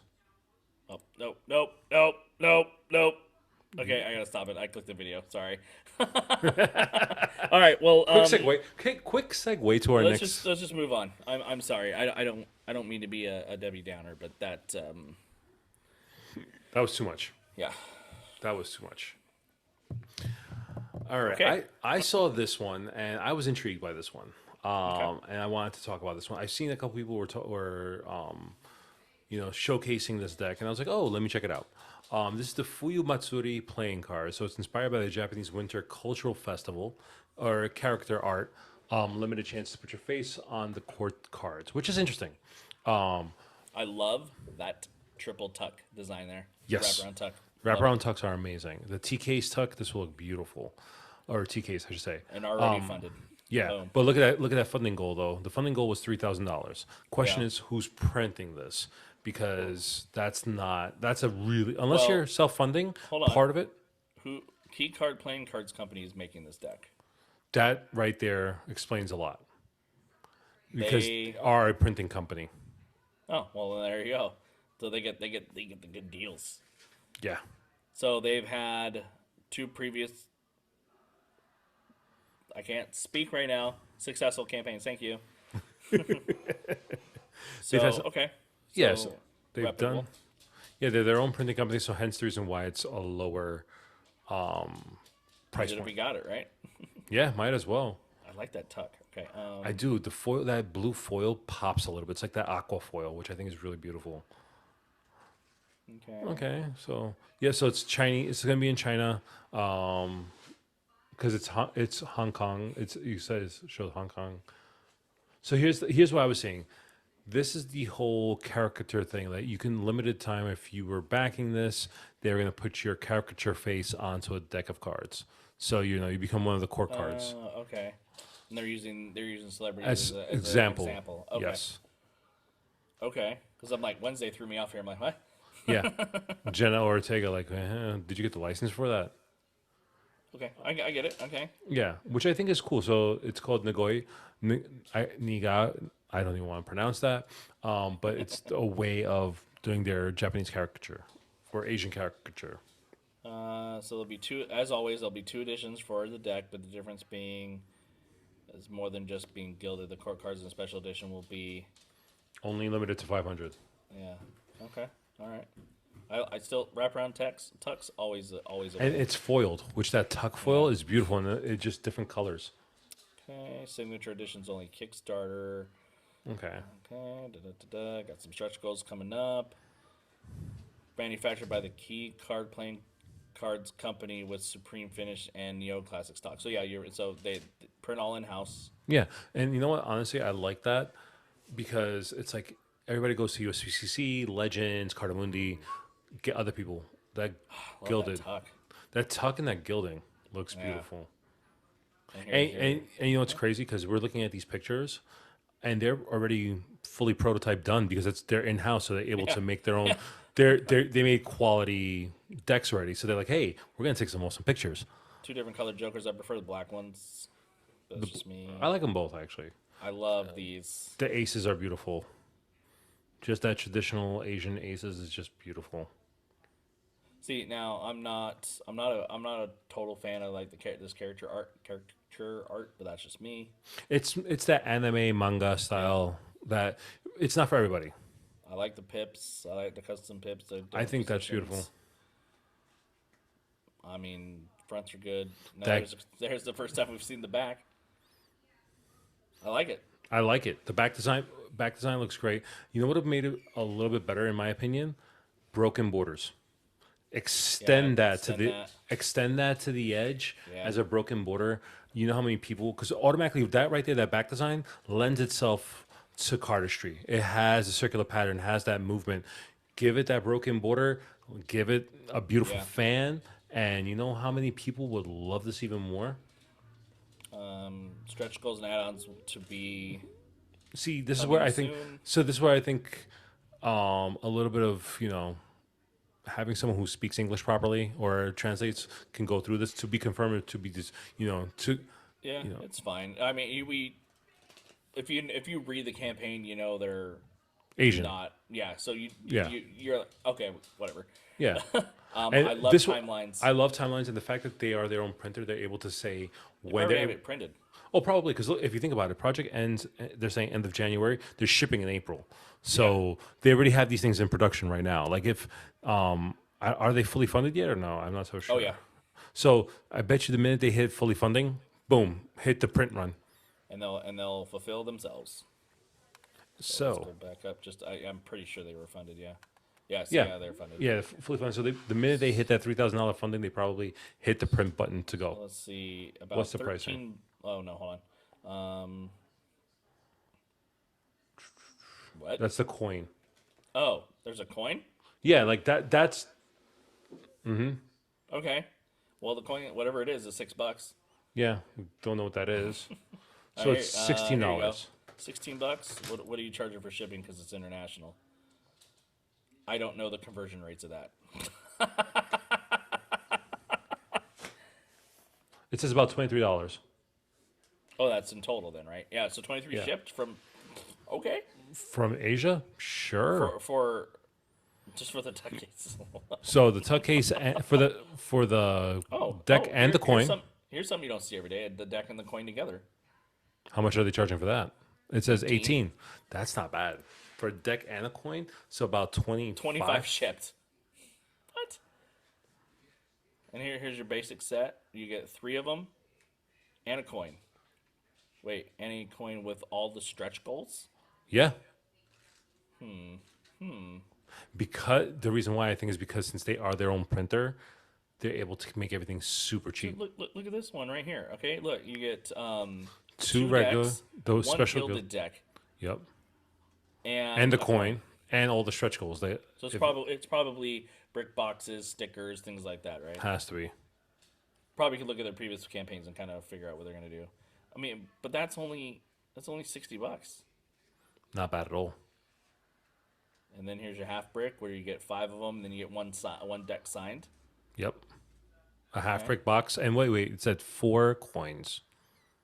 oh, nope, nope, nope, nope, nope. Okay, I gotta stop it. I clicked the video. Sorry. All right. Well, Quick segue. Okay, quick segue to our next. let's just move on. I'm sorry. I don't mean to be a Debbie Downer, but that That was too much. yeah. That was too much. All right. Okay. I saw this one and I was intrigued by this one. Okay. And I wanted to talk about this one. I've seen a couple people were showcasing this deck, and I was like, oh, let me check it out. This is the Fuyu Matsuri playing card. So it's inspired by the Japanese Winter Cultural Festival or character art. Limited chance to put your face on the court cards, which is interesting. I love that triple tuck design there. Yes. Wraparound tuck. Love it. Wraparound tucks are amazing. The TK's tuck, this will look beautiful. Or TK's, I should say. And already funded. Yeah, Boom. but look at that funding goal though. The funding goal was $3,000. Question Yeah. is who's printing this? Because that's a really unless Well, you're self-funding hold on. part of it. Who Key Card Playing Cards Company is making this deck? That right there explains a lot because They they are a printing company. Oh, well, then there you go. So they get the good deals. Yeah, So they've had two previous. I can't speak right now. Successful campaigns. Thank you. So They've had some- okay. yes, So, they've reputable. done. Yeah, they're their own printing company, so hence the reason why it's a lower price We point. got it right. Yeah, might as well. I like that tuck. Okay. I do. The foil, that blue foil pops a little bit. It's like that aqua foil, which I think is really beautiful. Okay. Okay, so yeah, so it's Chinese. It's gonna be in China, because it's Hong Kong. It's you said it shows Hong Kong. So here's what I was saying. This is the whole caricature thing that you can limited time if you were backing this, they're gonna put your caricature face onto a deck of cards. So you become one of the core cards. Okay. And they're using celebrities As as an example. example. Okay. Yes. Okay. Because I'm like Wednesday threw me off here. I'm like, what? Yeah. Jenna Ortega, like, did you get the license for that? Okay. I get it. Okay. Yeah, which I think is cool. So it's called Nagoi, Niga. I don't even want to pronounce that, but it's a way of doing their Japanese caricature or Asian caricature. So there'll be two, as always, there'll be two editions for the deck, but the difference being is more than just being gilded. The court cards in the special edition will be, Only limited to 500. yeah. Okay. All right. I still wraparound tucks always a And win. it's foiled, which that tuck foil is beautiful, and it's just different colors. Okay. Signature editions only Kickstarter. Okay. Okay. Got some stretch goals coming up. Manufactured by the Key Card Playing Cards Company with Supreme Finish and Neo Classic stock. So yeah, they print all in house. Yeah, and you know what? Honestly, I like that because it's like everybody goes to USPCC, Legends, Cardamundi, get other people that gilded. That tuck and that gilding looks beautiful. And you know what's crazy? Because we're looking at these pictures, and they're already fully prototype done because they're in house, so they're able to make their own. They made quality decks already, so they're like, hey, we're gonna take some awesome pictures. Two different colored jokers. I prefer the black ones. That's just me. I like them both actually. I love these. The aces are beautiful. Just that traditional Asian aces is just beautiful. See, now I'm not a total fan of like this caricature art, but that's just me. It's that anime manga style that it's not for everybody. I like the pips. I like the custom pips. I think that's beautiful. I mean, Fronts are good. Now That there's the first time we've seen the back. I like it. I like it. The back design looks great. You know what have made it a little bit better in my opinion? Broken borders. Yeah, Extend that to extend the that. edge Yeah, as a broken border. You know how many people, because automatically that right there, that back design lends itself to cardistry. It has a circular pattern, has that movement. Give it that broken border, give it a beautiful yeah. fan, and you know how many people would love this even more? Stretch goals and add-ons to be See, this is where coming I think. soon. So this is where I think a little bit of having someone who speaks English properly or translates can go through this to be confirmed to be just to Yeah, you know it's fine. I mean, we if you read the campaign, you know they're Asian. not. Yeah, so Yeah, you're like, okay, whatever. yeah. I And love this timelines. I love timelines and the fact that they are their own printer. They're able to say They when probably they're have able. it printed. Oh, probably because if you think about it, project ends. They're saying end of January. They're shipping in April, Yeah. so they already have these things in production right now. Like if are they fully funded yet or no? I'm not so Oh sure. yeah, So I bet you the minute they hit fully funding, boom, hit the print run. and they'll fulfill themselves. So let's So go back up. I'm pretty sure they were funded. Yeah. Yes. yeah, Yeah, they're funded. yeah, fully funded. So the minute they hit that $3,000 funding, they probably hit the print button to go. Let's see. About What's the pricing? 13. Oh no, hold on. What? That's the coin. Oh, there's a coin. Yeah, like that. That's Okay. Well, the coin, whatever it is $6. yeah. Don't know what that is. All So right. it's sixteen Here you go. dollars. $16. What are you charging for shipping because it's international? I don't know the conversion rates of that. It says about $23 Oh, that's in total then, right? Yeah. So 23 Yeah. shipped from. Okay. from Asia. Sure. For just for the tuck case. So the tuck case for the deck and the coin. Here's something you don't see every day: the deck and the coin together. How much are they charging for that? It says 18. 18. That's not bad for a deck and a coin. So about 25 shipped. What? And here's your basic set. You get 3 of them and a coin. Wait, any coin with all the stretch goals? Yeah. Because the reason why I think is because since they are their own printer, they're able to make everything super cheap. Look at this one right here. Okay, look, you get Two 2 regular, decks, those one special gilded deck, Yep. and And the a coin and all the stretch goals. They So if- it's probably brick boxes, stickers, things like that, right? has to be. Probably could look at their previous campaigns and kind of figure out what they're gonna do. I mean, but that's only $60. Not bad at all. And then here's your half brick where you get 5 of them, and then you get one deck signed. Yep. A half brick box. And wait, it said 4 coins.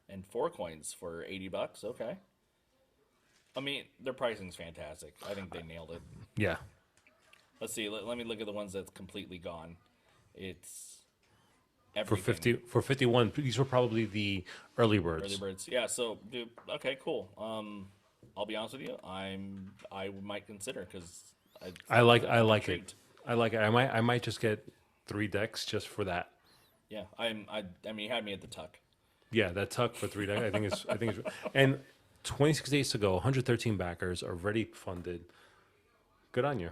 And 4 coins for $80. Okay. I mean, their pricing's fantastic. I think they nailed it. Yeah. Let's see. Let me look at the ones that's completely gone. It's For everything. 51, these were probably the early birds. Early birds. Yeah. So, dude. Okay. Cool. I'll be honest with you. I might consider because I like it. intrigued. I like it. I might just get 3 decks just for that. Yeah. I mean, you had me at the tuck. Yeah, that tuck for 3 decks. I think it's and 26 days to go, 113 backers already funded. Good on you.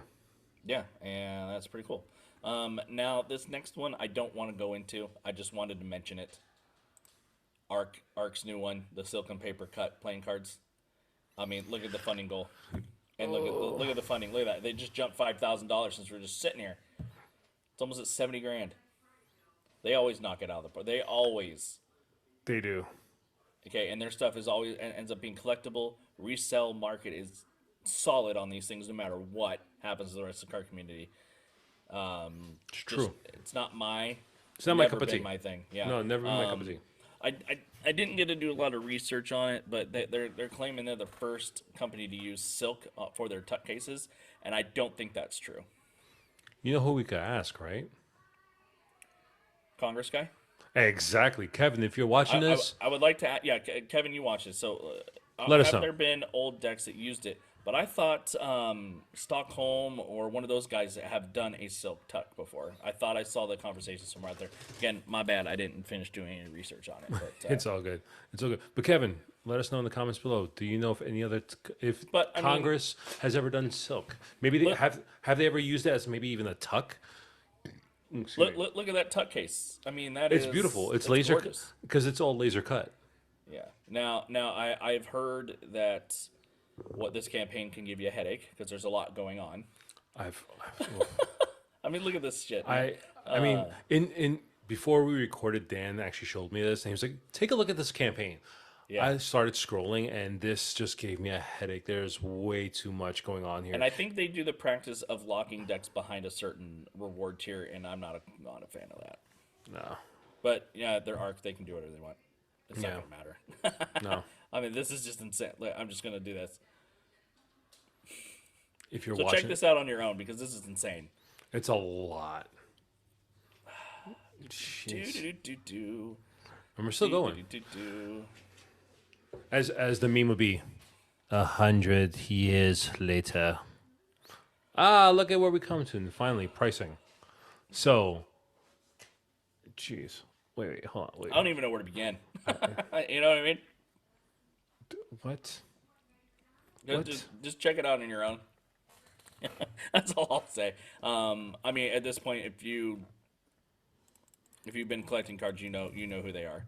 Yeah, and that's pretty cool. Now this next one I don't want to go into. I just wanted to mention it. Ark's new one, the silken paper cut playing cards. I mean, look at the funding goal, and look at the funding. Look at that. They just jumped $5,000 since we're just sitting here. It's almost at 70 grand. They always knock it out of the park. They always. They do. Okay, and their stuff is always ends up being collectible. Resale market is solid on these things, no matter what happens to the rest of the card community. It's true. It's not my. It's not my never cup of been tea. My thing. Yeah. No, never been my cup of tea. I didn't get to do a lot of research on it, but they're claiming they're the first company to use silk for their tuck cases, and I don't think that's true. You know who we could ask, right? Congress guy. Exactly. Kevin, if you're watching this, I would like to. Yeah, Kevin, you watch it. So Let us have know. there been old decks that used it? But I thought Stockholm or one of those guys have done a silk tuck before. I thought I saw the conversation somewhere out there. Again, my bad. I didn't finish doing any research on it. But, It's all good. It's all good. But Kevin, let us know in the comments below. Do you know if any other if But, I mean, Congress has ever done silk? Maybe they look, have they ever used it as maybe even a tuck? Excuse me. look at that tuck case. I mean, It's beautiful. It's laser gorgeous. because it's all laser cut. Yeah. Now, I've heard that what this campaign can give you a headache because there's a lot going on. I've I mean, look at this shit. I mean in before we recorded, Dan actually showed me this and he was like, "Take a look at this campaign." Yeah. I started scrolling and this just gave me a headache. There's way too much going on here. And I think they do the practice of locking decks behind a certain reward tier, and I'm not a fan of that. No. But yeah, their arc, they can do whatever they want. It's not gonna matter. No. I mean, this is just insane. Like, I'm just gonna do this. If you're So watching, check this out on your own because this is insane. it's a lot. Do Jeez. do do do. And we're still going. Do, do, do. As the meme would be, 100 years later. Ah, look at where we come to. And finally, pricing. So, jeez. Wait, hold on. Wait. I don't even know where to begin. You know what I mean? What? Just, just check it out on your own. That's all I'll say. I mean, at this point, if you've been collecting cards, you know who they are.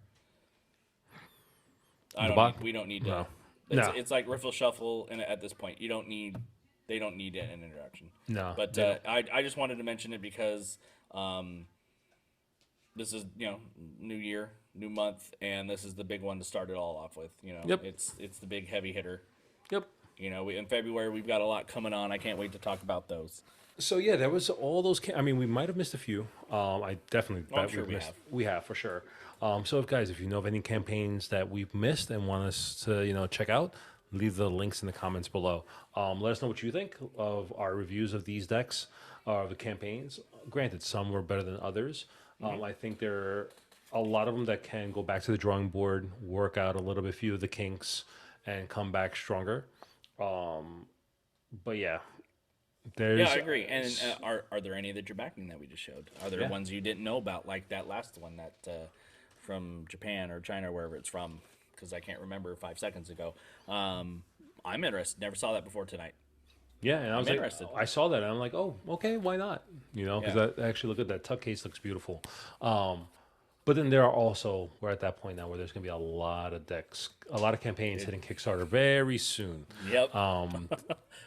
We don't need to. No. It's like Riffle Shuffle, and at this point, they don't need an introduction. No. But I just wanted to mention it because this is new year, new month, and this is the big one to start it all off with. Yep. It's the big heavy hitter. Yep. In February we've got a lot coming on. I can't wait to talk about those. So yeah, there was all those. I mean, we might have missed a few. I definitely I'm bet sure we've we missed. have. We have for sure. So if you know of any campaigns that we've missed and want us to check out, leave the links in the comments below. Let us know what you think of our reviews of these decks, the campaigns. Granted, some were better than others. I think there are a lot of them that can go back to the drawing board, work out a little bit few of the kinks, and come back stronger. But yeah, Yeah, I agree. And are there any that you're backing that we just showed? Are there Yeah. ones you didn't know about, like that last one that from Japan or China or wherever it's from? Because I can't remember 5 seconds ago. I'm interested. Never saw that before tonight. Yeah, and I was like, interested. I saw that, and I'm like, oh, okay, why not? Because Yeah. I actually look at that tuck case, looks beautiful. But then we're at that point now where there's going to be a lot of decks, a lot of campaigns hitting Kickstarter very soon. Yep.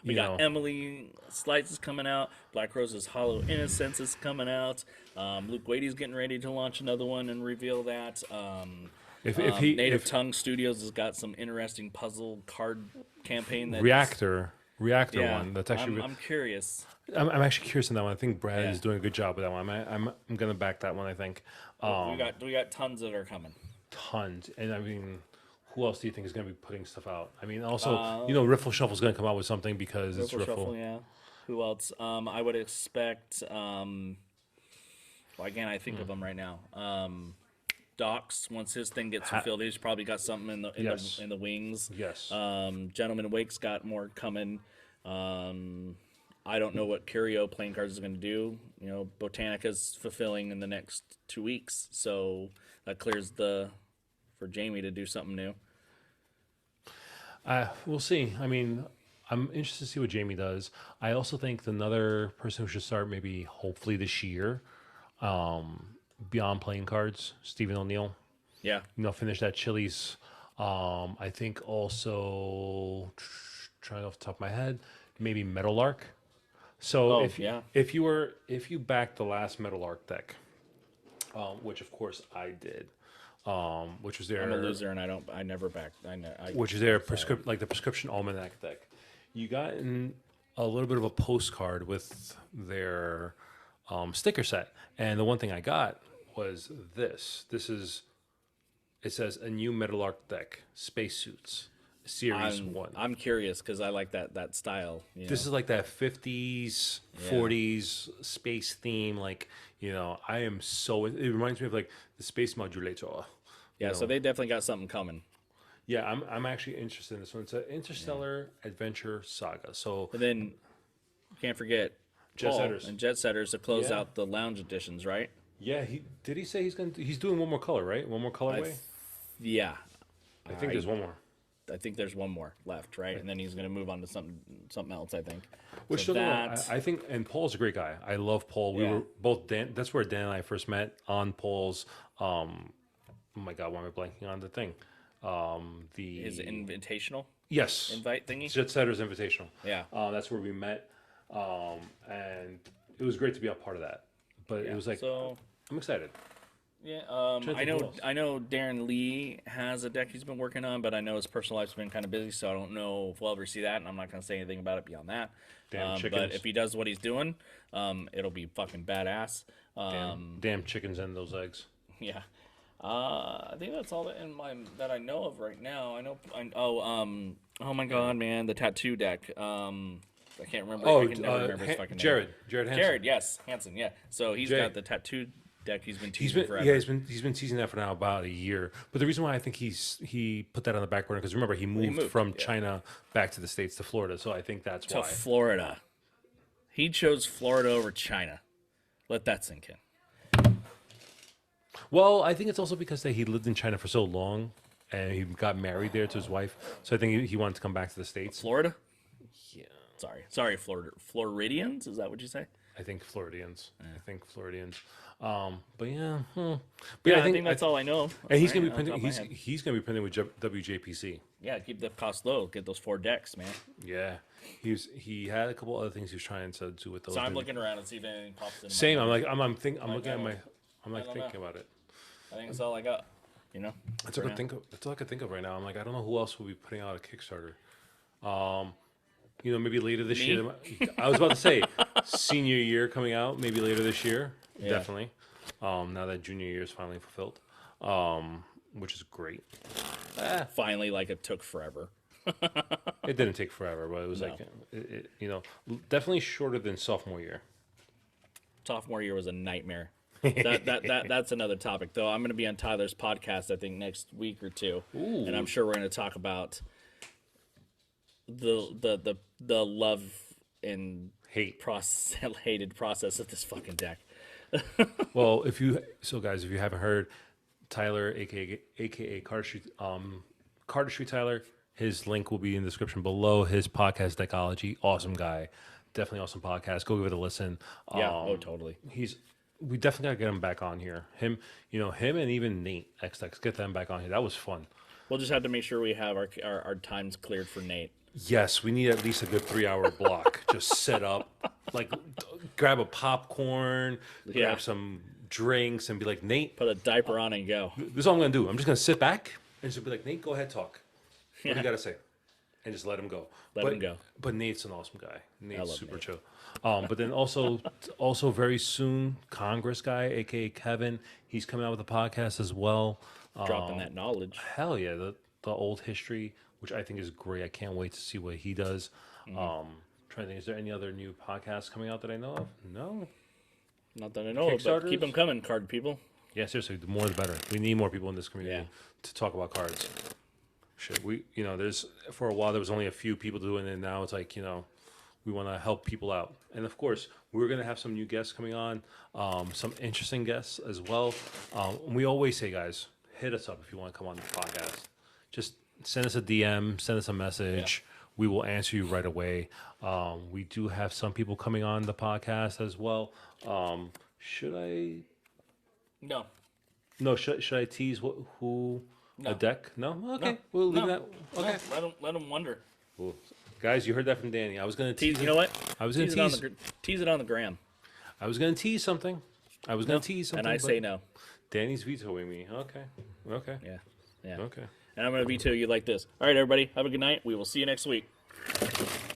We got Emily Slice is coming out. Black Rose's Hollow Innocence is coming out. Luke Wade's getting ready to launch another one and reveal that. Native Tongue Studios has got some interesting puzzle card campaign. Reactor Yeah, one. That's actually I'm curious. I'm actually curious on that one. I think Brad Yeah. is doing a good job with that one. I'm going to back that one. I think We got tons that are coming. tons. And I mean, who else do you think is going to be putting stuff out? I mean, also Riffle Shuffle's going to come out with something because it's Riffle. Shuffle, yeah. Who else? I would expect. Well, again, I think of them right now. Docs, once his thing gets fulfilled, he's probably got something in the wings. Yes. Gentleman Wake's got more coming. I don't know what Curio playing cards is going to do. Botanica's fulfilling in the next 2 weeks, so that clears for Jamie to do something new. We'll see. I mean, I'm interested to see what Jamie does. I also think another person who should start maybe hopefully this year, beyond playing cards, Stephen O'Neill. Yeah. Finish that Chili's. I think also trying off the top of my head, maybe Meadowlark. So if you backed the last Meadowlark deck, which of course I did, which was their I'm a loser and I never backed. which is their prescription almanac deck. You got in a little bit of a postcard with their sticker set, and the one thing I got was this. It says a new Meadowlark deck, Spacesuits, Series 1. I'm curious because I like that style. This is like that 50s, 40s space theme. I am so. It reminds me of like the space modulator. Yeah, so they definitely got something coming. Yeah, I'm actually interested in this one. It's an interstellar adventure saga. So And then you can't forget Jet Paul Setters. and Jet Setters to close Yeah. out the lounge editions, right? Yeah, he say he's doing one more color, right? One more I colorway. Yeah, I think I there's one more. I think there's one more left, right? And then he's gonna move on to something else, I think. Which So don't get me wrong, that I think, and Paul's a great guy. I love Paul. We Yeah. were both Dan. That's where Dan and I first met on Paul's. Oh my God, why am I blanking on the thing? The his invitational yes, invite thingy. Jet Setters Invitational. Yeah. That's where we met, and it was great to be a part of that. But it was like So I'm excited. yeah, Trying to I think who know else. I know Darren Lee has a deck he's been working on, but I know his personal life's been kind of busy, so I don't know if we'll ever see that, and I'm not gonna say anything about it beyond that. Damn But chickens. if he does what he's doing, it'll be fucking badass. Damn chickens and those eggs. Yeah. I think that's all that I know of right now. Oh my god, man, the tattoo deck. I can't remember. Oh, I can never remember his fucking name. Jared Hansen. Jared, yes, Hansen, yeah. So he's Jay. got the tattoo deck. He's been He's teasing been forever. yeah he's been teasing that for now about a year. But the reason why I think he put that on the back burner because remember he moved from yeah. China back to the States to Florida, so I think that's To why. Florida. He chose Florida over China. Let that sink in. Well, I think it's also because that he lived in China for so long and he got married there to his wife, so I think he wanted to come back to the States. Florida? Yeah, Sorry, Florida. Floridians? Is that what you say? I think Floridians. I think Floridians. But yeah, but Yeah, yeah, I think that's all I know. And he's Right, gonna be off the top printing. of my head. He's gonna be printing with WJPC. Yeah, keep the cost low. Get those 4 decks, man. Yeah, he had a couple other things he was trying to do with those. So I'm maybe- looking around and see if anything pops in. Same. I'm mind. like I'm looking at my. I'm like don't thinking know. about it. I think that's all I got. You know. That's all I for could think of. That's all I could think of right now. I'm like, I don't know who else will be putting out a Kickstarter. Maybe later this Me? year. I was about to say, senior year coming out, maybe later this year. Yeah. Definitely. Now that junior year is finally fulfilled, which is great. Finally, like it took forever. It didn't take forever, but it was like, definitely shorter than sophomore year. Sophomore year was a nightmare. That's another topic, though. I'm going to be on Tyler's podcast, I think, next week or two, and I'm sure we're going to talk about the love and Hate. hated process of this fucking deck. Well, guys, if you haven't heard, Tyler, aka Carter Street Tyler, his link will be in the description below. His podcast, Deckology, awesome guy, definitely awesome podcast. Go give it a listen. Yeah, totally. We definitely gotta get him back on here. Him and even Nate XX, get them back on here. That was fun. We'll just have to make sure we have our times cleared for Nate. Yes, we need at least a good 3-hour block. Just set up, like, grab a popcorn, Yeah. grab some drinks, and be like, Nate, Put a diaper on and go. this is all I'm gonna do. I'm just gonna sit back and just be like, Nate, go ahead, talk. What do you gotta say? And just let him go. Let him go. But Nate's an awesome guy. Nate's love super Nate. chill. But then also very soon, Congress guy, aka Kevin, he's coming out with a podcast as well. Dropping that knowledge. Hell yeah, the old history, which I think is great. I can't wait to see what he does. Trying to think, is there any other new podcasts coming out that I know of? No. Not that I know of, but keep Kickstarters? them coming, card people. Yeah, seriously, the more the better. We need more people in this community Yeah. to talk about cards. Shit, there's for a while there was only a few people doing it. Now it's like we want to help people out, and of course we're gonna have some new guests coming on, some interesting guests as well. We always say, guys, hit us up if you want to come on the podcast. Just send us a DM, send us a message. We will answer you right away. We do have some people coming on the podcast as well. Should I? No. No, should I tease who No. a deck? No, okay, No. we'll leave No. that. Okay, Let them wonder. Cool. Guys, you heard that from Danny. I was gonna tease. You know what? I was gonna tease. Tease it on the gram. I was gonna tease something. I was gonna tease something. And I but say no. Danny's vetoing me. Okay. Yeah. Yeah. Okay. And I'm going to veto you like this. All right, everybody. Have a good night. We will see you next week.